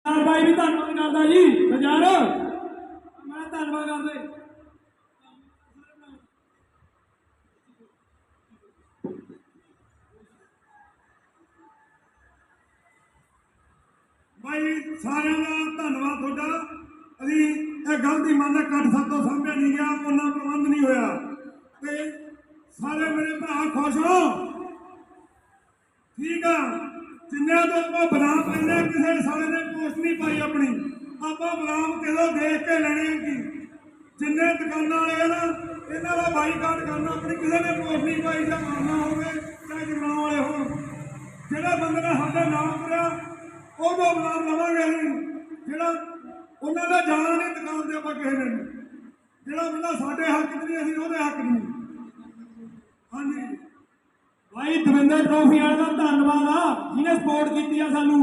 भाई भी धन्यवाद करता जी बाजार मैं धन्यवाद करते भाई सारे का धन्यवाद थोड़ा अभी गलती मन कट सब तो सामने नहीं गया उन्ना प्रबंध नहीं होया ते सारे मेरे भरा खुश हो ठीक है जिन्हें तो आप बदाम लेने किसी सारे ने पोस्ट नहीं पाई अपनी आप बदाम किलो देख के लेने की जिन्हें दुकाना वाले ना इन्हों का बाईकाट करना अपनी किसी ने पोस्ट नहीं पाई चाहे मारना हो चाहे जगना वाले हो जोड़ा बंद ने साढ़े नाम करा वो तो बदाम लवेंगे नहीं जोड़ा उन्होंने जाना नहीं दुकान से आप किसी ने जोड़ा बंदा साढ़े हक च नहीं अभी वो हक नहीं हाँ जी भाई दविंदर ट्रॉफी वाले का धन्यवाद आ जिन्हें सपोर्ट की सानू